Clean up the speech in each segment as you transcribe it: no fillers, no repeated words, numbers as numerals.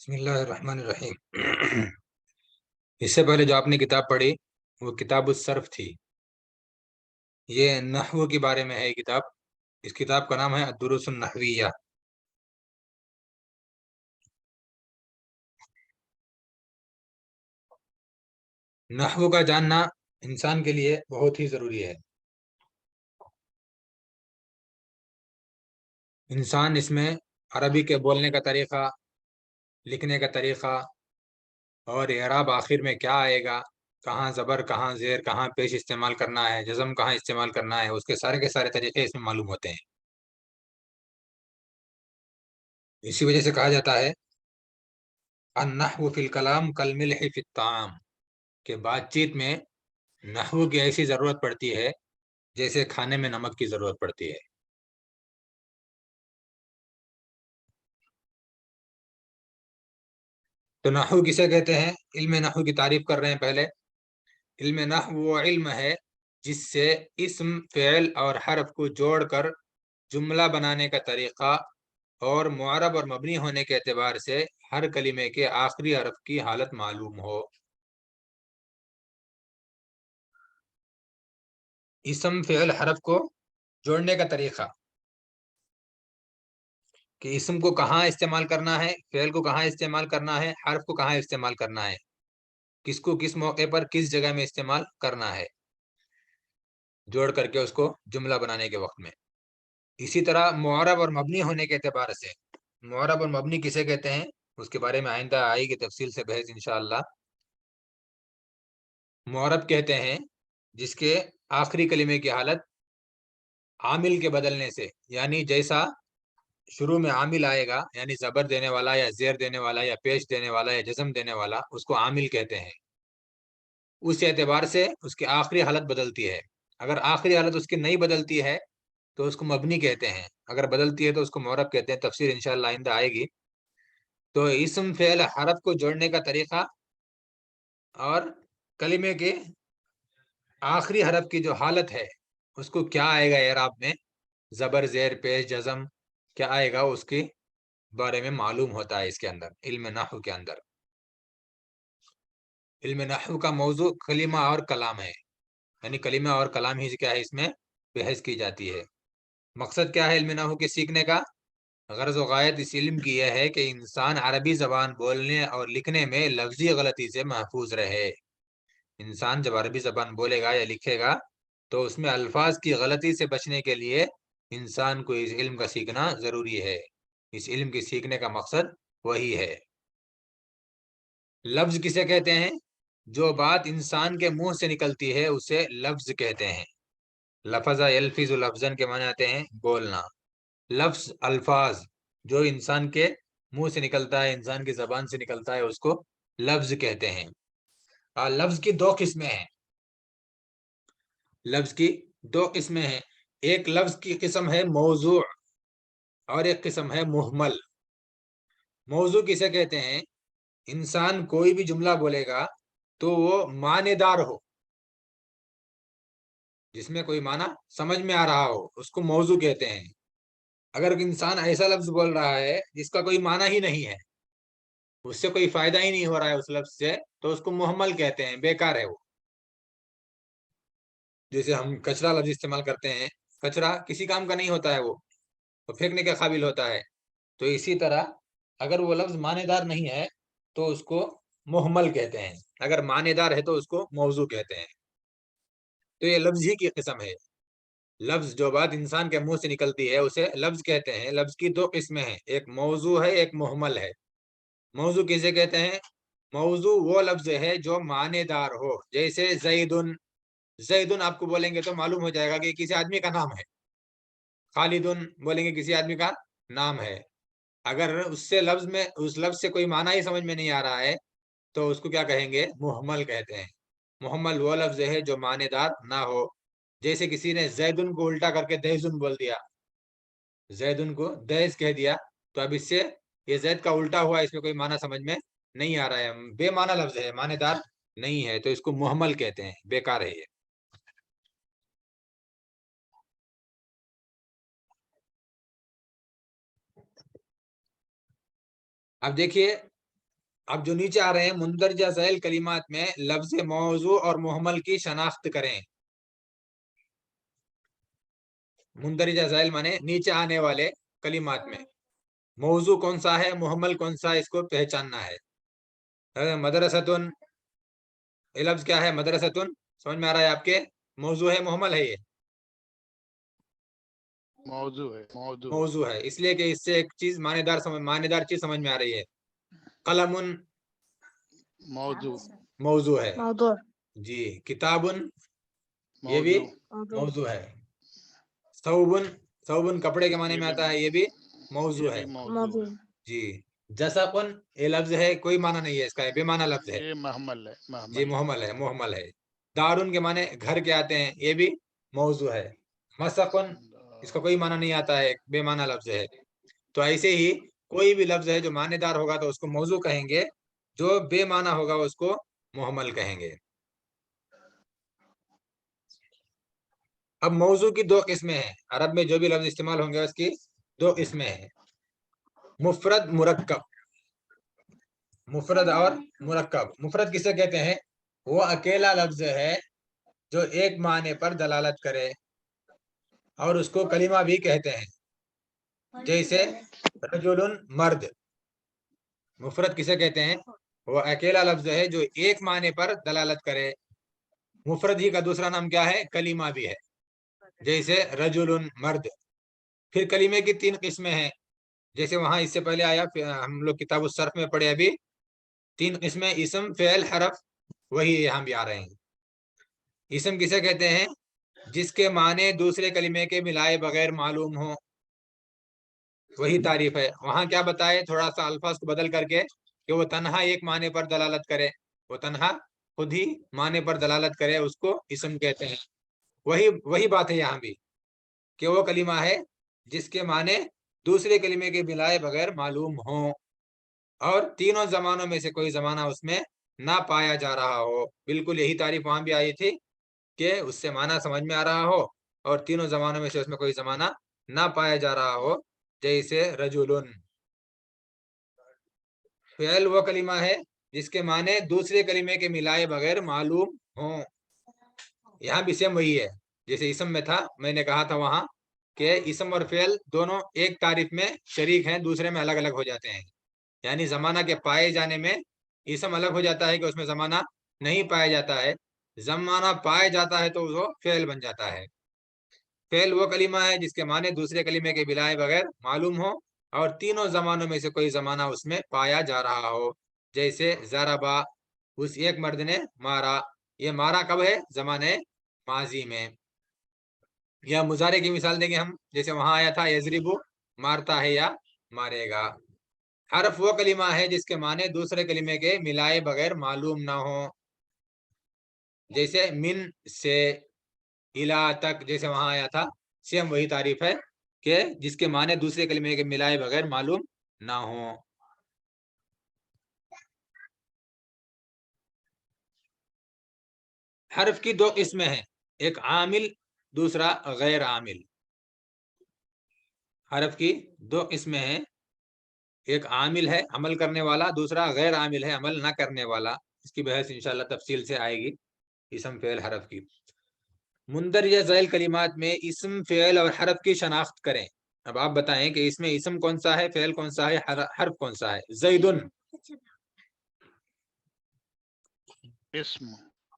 بسم اللہ الرحمن الرحیم۔ اس سے پہلے جو آپ نے کتاب پڑھی وہ کتاب الصرف تھی۔ یہ نحو کے بارے میں ہے یہ کتاب۔ اس کتاب کا نام ہے الدروس النحویہ۔ نحو کا جاننا انسان کے لیے بہت ہی ضروری ہے۔ انسان اس میں عربی کے بولنے کا طریقہ، لکھنے کا طریقہ اور اعراب آخر میں کیا آئے گا، کہاں زبر، کہاں زیر، کہاں پیش استعمال کرنا ہے، جزم کہاں استعمال کرنا ہے، اس کے سارے طریقے اس میں معلوم ہوتے ہیں۔ اسی وجہ سے کہا جاتا ہے النحو فی الکلام کالملح فی الطعام، کہ بات چیت میں نحو کی ایسی ضرورت پڑتی ہے جیسے کھانے میں نمک کی ضرورت پڑتی ہے۔ تو نحو کسے کہتے ہیں؟ علم نحو کی تعریف کر رہے ہیں پہلے۔ علم نحو وہ علم ہے جس سے اسم، فعل اور حرف کو جوڑ کر جملہ بنانے کا طریقہ اور معرب اور مبنی ہونے کے اعتبار سے ہر کلمے کے آخری حرف کی حالت معلوم ہو۔ اسم، فعل، حرف کو جوڑنے کا طریقہ، کہ اسم کو کہاں استعمال کرنا ہے، فعل کو کہاں استعمال کرنا ہے، حرف کو کہاں استعمال کرنا ہے، کس کو کس موقع پر کس جگہ میں استعمال کرنا ہے، جوڑ کر کے اس کو جملہ بنانے کے وقت میں۔ اسی طرح معرب اور مبنی ہونے کے اعتبار سے، معرب اور مبنی کسے کہتے ہیں اس کے بارے میں آئندہ آئے گی تفصیل سے بحث انشاءاللہ۔ معرب کہتے ہیں جس کے آخری کلمے کی حالت عامل کے بدلنے سے، یعنی جیسا شروع میں عامل آئے گا، یعنی زبر دینے والا یا زیر دینے والا یا پیش دینے والا یا جزم دینے والا، اس کو عامل کہتے ہیں۔ اس اعتبار سے اس کی آخری حالت بدلتی ہے۔ اگر آخری حالت اس کی نہیں بدلتی ہے تو اس کو مبنی کہتے ہیں، اگر بدلتی ہے تو اس کو معرب کہتے ہیں۔ تفسیر انشاءاللہ آئندہ آئے گی۔ تو اسم، فعل، حرف کو جوڑنے کا طریقہ اور کلمے کے آخری حرف کی جو حالت ہے اس کو کیا آئے گا اعراب میں، زبر، زیر، پیش، جزم کیا آئے گا، اس کے بارے میں معلوم ہوتا ہے اس کے اندر، علم نحو کے اندر۔ علم نحو کا موضوع کلمہ اور کلام ہے، یعنی کلمہ اور کلام ہی کیا ہے، اس میں بحث کی جاتی ہے۔ مقصد کیا ہے علم نحو کے سیکھنے کا؟ غرض و غایت اس علم کی یہ ہے کہ انسان عربی زبان بولنے اور لکھنے میں لفظی غلطی سے محفوظ رہے۔ انسان جب عربی زبان بولے گا یا لکھے گا تو اس میں الفاظ کی غلطی سے بچنے کے لیے انسان کو اس علم کا سیکھنا ضروری ہے۔ اس علم کے سیکھنے کا مقصد وہی ہے۔ لفظ کسے کہتے ہیں؟ جو بات انسان کے منہ سے نکلتی ہے اسے لفظ کہتے ہیں۔ لفظ یلفظ لفظاً کے معنی آتے ہیں بولنا۔ لفظ، الفاظ جو انسان کے منہ سے نکلتا ہے، انسان کی زبان سے نکلتا ہے، اس کو لفظ کہتے ہیں۔ اور لفظ کی دو قسمیں ہیں۔ لفظ کی دو قسمیں ہیں۔ ایک لفظ کی قسم ہے موضوع اور ایک قسم ہے محمل۔ موضوع کسے کہتے ہیں؟ انسان کوئی بھی جملہ بولے گا تو وہ معنی دار ہو، جس میں کوئی معنی سمجھ میں آ رہا ہو، اس کو موضوع کہتے ہیں۔ اگر انسان ایسا لفظ بول رہا ہے جس کا کوئی معنی ہی نہیں ہے، اس سے کوئی فائدہ ہی نہیں ہو رہا ہے اس لفظ سے، تو اس کو محمل کہتے ہیں، بیکار ہے وہ۔ جیسے ہم کچرا لفظ استعمال کرتے ہیں، کچرا کسی کام کا نہیں ہوتا ہے، وہ پھینکنے کے قابل ہوتا ہے۔ تو اسی طرح اگر وہ لفظ معنی دار نہیں ہے تو اس کو محمل کہتے ہیں، اگر معنی دار ہے تو اس کو موضوع کہتے ہیں۔ تو یہ لفظ ہی کی قسم ہے۔ لفظ جو بات انسان کے منہ سے نکلتی ہے اسے لفظ کہتے ہیں۔ لفظ کی دو قسمیں ہیں، ایک موضوع ہے، ایک محمل ہے۔ موضوع کسے کہتے ہیں؟ موضوع وہ لفظ ہے جو معنی دار ہو، جیسے زیدن۔ زیدن آپ کو بولیں گے تو معلوم ہو جائے گا کہ کسی آدمی کا نام ہے۔ خالدن بولیں گے کسی آدمی کا نام ہے۔ اگر اس لفظ سے کوئی معنی ہی سمجھ میں نہیں آ رہا ہے تو اس کو کیا کہیں گے؟ محمل کہتے ہیں۔ محمل وہ لفظ ہے جو معنی دار نہ ہو۔ جیسے کسی نے زیدن کو الٹا کر کے دیزن بول دیا، زیدن کو دیز کہہ دیا، تو اب اس سے یہ زید کا الٹا ہوا، اس میں کوئی معنی سمجھ میں نہیں آ رہا ہے، بے معنی لفظ ہے، معنی دار نہیں ہے، تو اس کو محمل کہتے ہیں، بیکار ہے یہ۔ اب دیکھیے اب جو نیچے آ رہے ہیں مندرجہ ذیل کلمات میں لفظ موضوع اور محمل کی شناخت کریں. مندرجہ ذیل مانے نیچے آنے والے کلمات میں موضوع کون سا ہے، محمل کون سا ہے، اس کو پہچاننا ہے. مدرستن، یہ لفظ کیا ہے؟ مدرستن. سمجھ میں آ رہا ہے آپ کے؟ موضوع ہے محمل ہے؟ یہ موضوع ہے، اس لیے کہ اس سے ایک چیز معنی دار چیز سمجھ میں آ رہی ہے. قلم موضوع ہے جی. کتابن یہ بھی موضوع ہے. ثوبن کپڑے کے معنی میں آتا ہے، یہ بھی موضوع ہے جی. جسقن یہ لفظ ہے، کوئی معنی نہیں ہے اس کا، بے معنی لفظ ہے جی. محمل ہے. دارن کے معنی گھر کے آتے ہیں، یہ بھی موضوع ہے. مسقن اس کا کوئی معنی نہیں آتا ہے، بے معنی لفظ ہے. تو ایسے ہی کوئی بھی لفظ ہے جو معنی دار ہوگا تو اس کو موضوع کہیں گے، جو بے معنی ہوگا اس کو محمل کہیں گے. اب موضوع کی دو قسمیں ہیں، عرب میں جو بھی لفظ استعمال ہوں گے اس کی دو قسمیں ہیں، مفرد مرکب. مفرد اور مرکب. مفرد کسے کہتے ہیں؟ وہ اکیلا لفظ ہے جو ایک معنی پر دلالت کرے اور اس کو کلمہ بھی کہتے ہیں، جیسے رجل مرد. مفرد کسے کہتے ہیں؟ وہ اکیلا لفظ ہے جو ایک معنی پر دلالت کرے. مفرد ہی کا دوسرا نام کیا ہے؟ کلمہ بھی ہے، جیسے رجل مرد. پھر کلمے کی تین قسمیں ہیں، جیسے وہاں اس سے پہلے آیا، ہم لوگ کتاب الصرف میں پڑھے ابھی، تین قسمیں: اسم، فعل، حرف. وہی یہاں بھی آ رہے ہیں. اسم کسے کہتے ہیں؟ جس کے معنی دوسرے کلمے کے ملائے بغیر معلوم ہو. وہی تعریف ہے. وہاں کیا بتائے؟ تھوڑا سا الفاظ کو بدل کر کے کہ وہ تنہا ایک معنی پر دلالت کرے، وہ تنہا خود ہی معنی پر دلالت کرے، اس کو اسم کہتے ہیں. وہی بات ہے یہاں بھی، کہ وہ کلمہ ہے جس کے معنی دوسرے کلمے کے ملائے بغیر معلوم ہوں اور تینوں زمانوں میں سے کوئی زمانہ اس میں نہ پایا جا رہا ہو. بالکل یہی تعریف وہاں بھی آئی تھی کہ اس سے معنی سمجھ میں آ رہا ہو اور تینوں زمانوں میں سے اس میں کوئی زمانہ نہ پایا جا رہا ہو، جیسے رجلن. فعل وہ کلمہ ہے جس کے معنی دوسرے کلمے کے ملائے بغیر معلوم ہوں. یہاں بھی سیم وہی ہے جیسے اسم میں تھا. میں نے کہا تھا وہاں کہ اسم اور فعل دونوں ایک تعریف میں شریک ہیں، دوسرے میں الگ الگ ہو جاتے ہیں. یعنی زمانہ کے پائے جانے میں اسم الگ ہو جاتا ہے کہ اس میں زمانہ نہیں پایا جاتا ہے، زمانہ پایا جاتا ہے تو وہ فعل بن جاتا ہے. فعل وہ کلمہ ہے جس کے معنی دوسرے کلمے کے ملائے بغیر معلوم ہو اور تینوں زمانوں میں سے کوئی زمانہ اس میں پایا جا رہا ہو، جیسے ضربا، اس ایک مرد نے مارا. یہ مارا کب ہے؟ زمانے ماضی میں. یا مضارع کی مثال دیں گے ہم، جیسے وہاں آیا تھا یضربو، مارتا ہے یا مارے گا. حرف وہ کلمہ ہے جس کے معنی دوسرے کلمے کے ملائے بغیر معلوم نہ ہو، جیسے من سے الا تک، جیسے وہاں آیا تھا. سیم وہی تعریف ہے کہ جس کے معنی دوسرے کلمے کے ملائے بغیر معلوم نہ ہو. حرف کی دو قسمیں ہیں، ایک عامل، دوسرا غیر عامل. حرف کی دو قسمیں ہیں، ایک عامل ہے عمل کرنے والا، دوسرا غیر عامل ہے عمل نہ کرنے والا. اس کی بحث انشاءاللہ تفصیل سے آئے گی اسم، فعل، حرف کی. مندرجہ ذیل کلمات میں اسم، فعل اور حرف کی شناخت کریں. اب آپ بتائیں کہ اس میں اسم کون سا ہے، فعل کون سا ہے، حرف کون سا ہے. زیدن،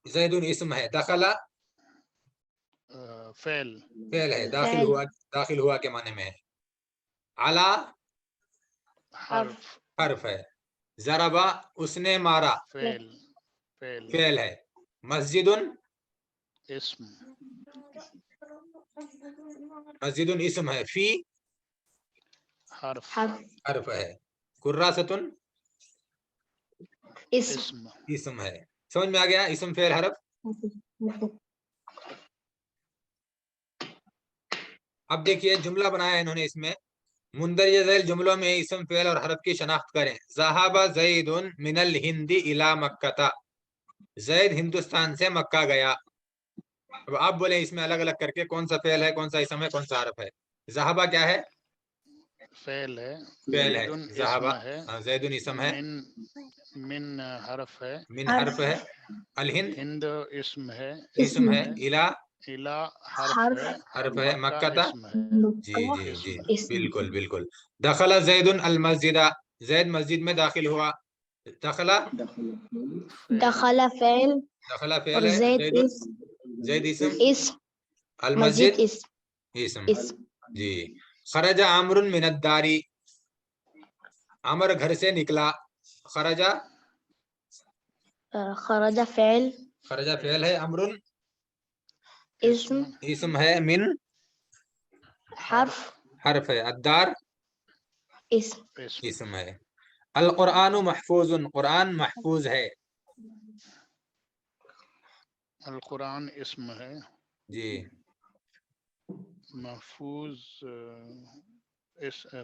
زیدن اسم ہے. دخلا فعل ہے، داخل ہوا کے معنی میں ہے. علا حرف ہے. ضربا اس نے مارا فعل ہے. مسجد اسم ہے. فی حرف ہے. کراستن اسم ہے. سمجھ میں آ گیا اسم، فعل، حرف. اب دیکھیے جملہ بنایا انہوں نے اس میں. مندرجہ ذیل جملوں میں اسم، فعل اور حرف کی شناخت کریں. ذهب زید من الہند الى مکہ، زید ہندوستان سے مکہ گیا. اب آپ بولیں اس میں الگ الگ کر کے کون سا فعل ہے، کون سا اسم ہے، کون سا حرف ہے. ذهب کیا ہے؟ فعل ہے. ذهب زید اسم ہے. من حرف ہے، من حرف ہے، الہند ہند اسم ہے، اسم ہے، الہ الہ حرف ہے، حرف اور ہے، مکہ مکہ اسم ہے، جی جی جی اسم۔ بالکل بالکل۔ دخل زید المسجد، زید مسجد میں داخل ہوا۔ دخلا فعل، دخل فعل دخلا اور فعل ہے، زید زید اسم، اسم، المسجد مسجد اسم اسم۔ جی۔ خرج عمرو من الدار، عمر گھر سے نکلا۔ خرجا خرج فعل خرجا فعل ہے، عمرو اسم اسم ہے، من حرف حرف ہے، الدار اسم۔ اسم ہے۔ القرآن محفوظ، قرآن محفوظ ہے القرآن اسم ہے، جی۔ محفوظ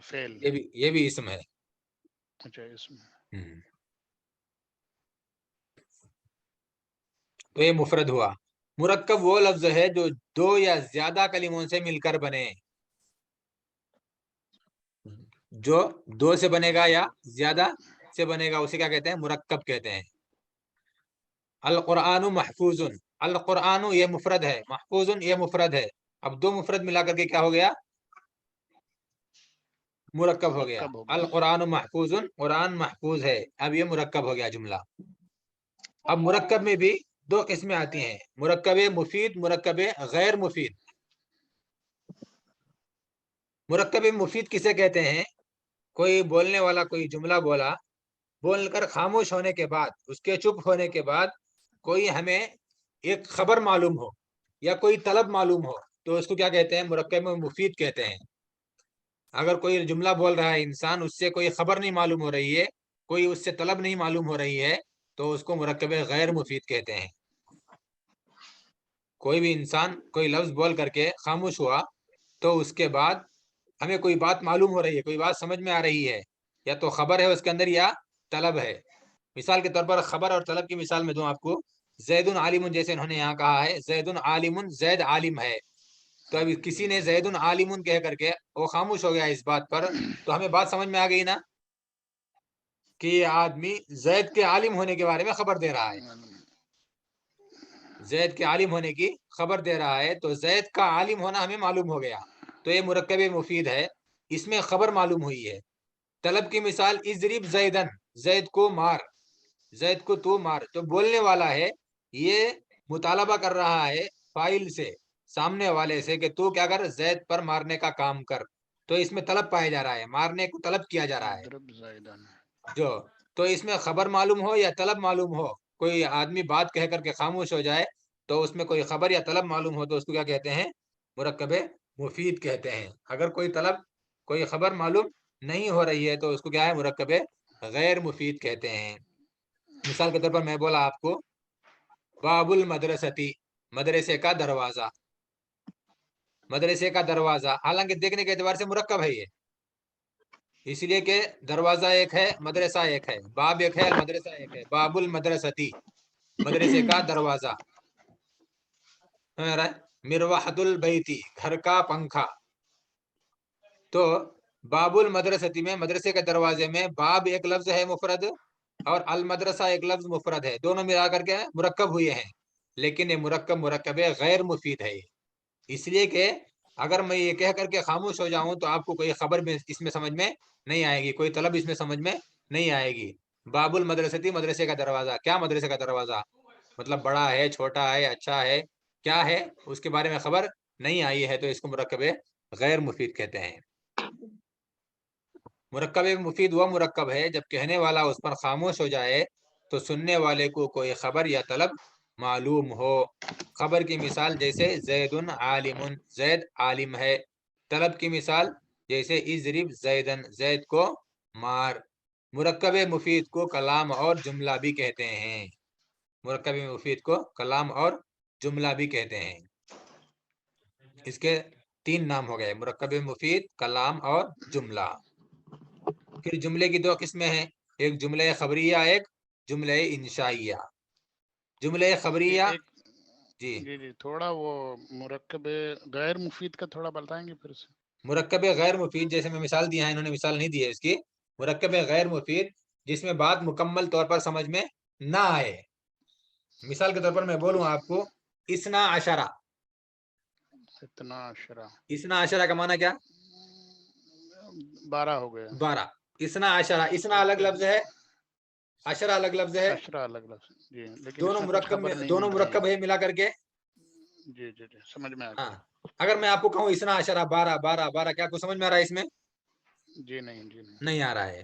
فعل، یہ بھی اسم ہے۔ اچھا اسم۔ تو یہ مفرد ہوا۔ مرکب وہ لفظ ہے جو دو یا زیادہ کلموں سے مل کر بنے، جو دو سے بنے گا یا زیادہ سے بنے گا اسے کیا کہتے ہیں؟ مرکب کہتے ہیں۔ القرآن محفوظ، القرآن یہ مفرد ہے، محفوظ یہ مفرد ہے۔ اب دو مفرد ملا کر کے کیا ہو گیا؟ مرکب ہو گیا۔ القرآن محفوظ، قرآن محفوظ ہے، اب یہ مرکب ہو گیا جملہ۔ اب مرکب میں بھی دو قسمیں آتی ہیں، مرکب مفید، مرکب غیر مفید۔ مرکب مفید کسے کہتے ہیں؟ کوئی بولنے والا کوئی جملہ بولا، بول کر خاموش ہونے کے بعد، اس کے چپ ہونے کے بعد کوئی ہمیں ایک خبر معلوم ہو یا کوئی طلب معلوم ہو تو اس کو کیا کہتے ہیں؟ مرکب مفید کہتے ہیں۔ اگر کوئی جملہ بول رہا ہے انسان، اس سے کوئی خبر نہیں معلوم ہو رہی ہے، کوئی اس سے طلب نہیں معلوم ہو رہی ہے، تو اس کو مرکب غیر مفید کہتے ہیں۔ کوئی بھی انسان کوئی لفظ بول کر کے خاموش ہوا تو اس کے بعد ہمیں کوئی بات معلوم ہو رہی ہے، کوئی بات سمجھ میں آ رہی ہے، یا تو خبر ہے اس کے اندر یا طلب ہے۔ مثال کے طور پر خبر اور طلب کی مثال میں دوں آپ کو، زید عالم، جیسے انہوں نے یہاں کہا ہے زید عالم، زید عالم ہے، تو اب کسی نے زید عالم کہہ کر کے وہ خاموش ہو گیا اس بات پر، تو ہمیں بات سمجھ میں آ گئی نا کہ یہ آدمی زید کے عالم ہونے کے بارے میں خبر دے رہا ہے، زید کے عالم ہونے کی خبر دے رہا ہے، تو زید کا عالم ہونا ہمیں معلوم ہو گیا، تو یہ مرکب مفید ہے، اس میں خبر معلوم ہوئی ہے۔ طلب کی مثال اضرب زیدن، زید کو مار، زید کو تو مار، تو بولنے والا ہے یہ مطالبہ کر رہا ہے فاعل سے، سامنے والے سے، کہ تو کیا کر، زید پر مارنے کا کام کر، تو اس میں طلب پایا جا رہا ہے، مارنے کو طلب کیا جا رہا ہے جو، تو اس میں خبر معلوم ہو یا طلب معلوم ہو، کوئی آدمی بات کہہ کر کے خاموش ہو جائے تو اس میں کوئی خبر یا طلب معلوم ہو تو اس کو کیا کہتے ہیں؟ مرکب مفید کہتے ہیں۔ اگر کوئی طلب کوئی خبر معلوم نہیں ہو رہی ہے تو اس کو کیا ہے؟ مرکب غیر مفید کہتے ہیں۔ مثال کے طور پر میں بولا آپ کو باب المدرستی، مدرسے کا دروازہ، مدرسے کا دروازہ، حالانکہ دیکھنے کے اعتبار سے مرکب ہے یہ، اس لیے کہ دروازہ ایک ہے، مدرسہ ایک ہے، باب ایک ہے، المدرسہ ایک ہے، باب المدرستی، مدرسے کا دروازہ۔ مروحۃ البیتی، گھر کا پنکھا، تو باب المدرستی میں، مدرسے کے دروازے میں، باب ایک لفظ ہے مفرد اور المدرسہ ایک لفظ مفرد ہے، دونوں ملا کر کے مرکب ہوئے ہیں، لیکن یہ مرکب غیر مفید ہے، اس لیے کہ اگر میں یہ کہہ کر کے خاموش ہو جاؤں تو آپ کو کوئی خبر اس میں سمجھ میں نہیں آئے گی، کوئی طلب اس میں سمجھ میں نہیں آئے گی۔ باب المدرستی، مدرسے کا دروازہ، کیا مدرسے کا دروازہ مطلب؟ بڑا ہے، چھوٹا ہے، اچھا ہے، کیا ہے، اس کے بارے میں خبر نہیں آئی ہے، تو اس کو مرکب غیر مفید کہتے ہیں۔ مرکب مفید وہ مرکب ہے جب کہنے والا اس پر خاموش ہو جائے تو سننے والے کو کوئی خبر یا طلب معلوم ہو۔ خبر کی مثال جیسے زید عالم، زید عالم ہے۔ طلب کی مثال جیسے اضرب زیدن، زید کو مار۔ مرکب مفید کو کلام اور جملہ بھی کہتے ہیں، مرکب مفید کو کلام اور جملہ بھی کہتے ہیں۔ اس کے تین نام ہو گئے، مرکب مفید، کلام اور جملہ۔ پھر جملے کی دو قسمیں ہیں، ایک جملہ خبریہ، ایک جملہ انشائیہ۔ جملہ خبریہ جی جی تھوڑا وہ مرکب غیر مفید کا تھوڑا بتائیں گے پھر سے؟ مرکب غیر مفید جیسے میں مثال دیا ہے، انہوں نے مثال نہیں دی ہے اس کی۔ مرکب غیر مفید جس میں بات مکمل طور پر سمجھ میں نہ آئے. مثال کے طور پر میں بولوں آپ کو اسنا عشرہ. اتنا عشرہ اسنا عشرہ کا معنی کیا؟ 12 ہو گیا. 12. اسنا عشرہ، اسنا الگ لفظ ہے، عشرہ الگ لفظ ہے، عشرہ الگ لفظ جی، لیکن دونوں اس میں کچھ مرکب خبر میں نہیں دونوں مل رہی مرکب ہے ملا کر کے. جی جی جی سمجھ میں آ ہاں گیا. اگر میں آپ کو کہوں اسنا عشرہ 12 12 12، کیا کو سمجھ میں آ رہا ہے؟ اس میں جی نہیں جی نہیں. نہیں آ رہا ہے.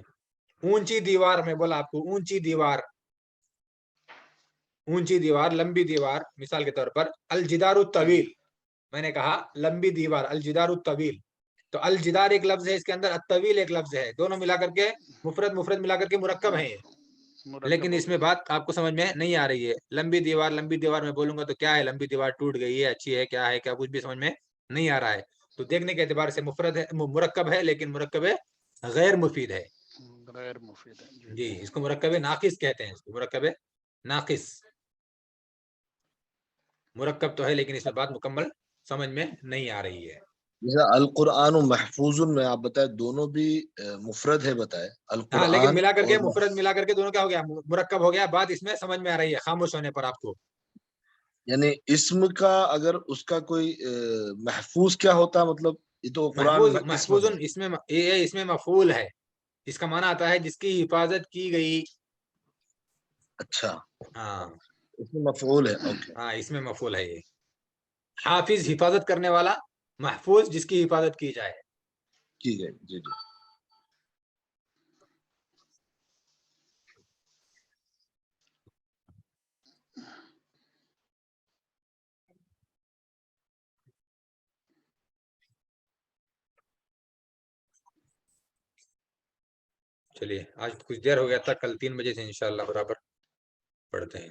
اونچی دیوار، میں بولا آپ کو اونچی دیوار، اونچی دیوار، لمبی دیوار. مثال کے طور پر الجدار الطویل، میں نے کہا لمبی دیوار الجدار الطویل. تو الجدار ایک لفظ ہے اس کے اندر، الطویل ایک لفظ ہے، دونوں ملا کر کے مفرد مفرد ملا کر کے مرکب ہیں. لیکن اس میں بات آپ کو سمجھ میں نہیں آ رہی ہے. لمبی دیوار، لمبی دیوار میں بولوں گا تو کیا ہے؟ لمبی دیوار ٹوٹ گئی ہے، اچھی ہے، کیا ہے، کیا کچھ بھی سمجھ میں نہیں آ رہا ہے. تو دیکھنے کے اعتبار سے مفرد ہے، مرکب ہے، لیکن مرکب غیر مفید ہے. غیر مفید ہے جی اس کو مرکب ناقص کہتے ہیں. اس کو مرکب ناقص. مرکب تو ہے لیکن اس میں بات مکمل سمجھ میں نہیں آ رہی ہے. جیسا القرآن محفوظ میں آپ بتائے دونوں بھی مفرد ہے بتائے ہاں القرآن لیکن ملا کر کے اور مفرد ملا کر کے دونوں کیا ہو گیا؟ مرکب ہو گیا. بات اس میں سمجھ میں آ رہی ہے خاموش ہونے پر آپ کو. یعنی اسم کا اگر اس کا کوئی محفوظ کیا ہوتا، مطلب یہ تو قرآن محفوظ، اسم محفوظ ہے. اس میں مفعول ہے. اس کا معنی آتا ہے جس کی حفاظت کی گئی. اچھا ہاں اس میں مفعول ہے. اوکے ہاں اس میں مفعول ہے. یہ حافظ حفاظت کرنے والا، محفوظ جس کی حفاظت کی جائے. ٹھیک ہے. جی جی چلیے آج کچھ دیر ہو گیا تھا، کل 3 بجے سے انشاءاللہ برابر پڑھتے ہیں.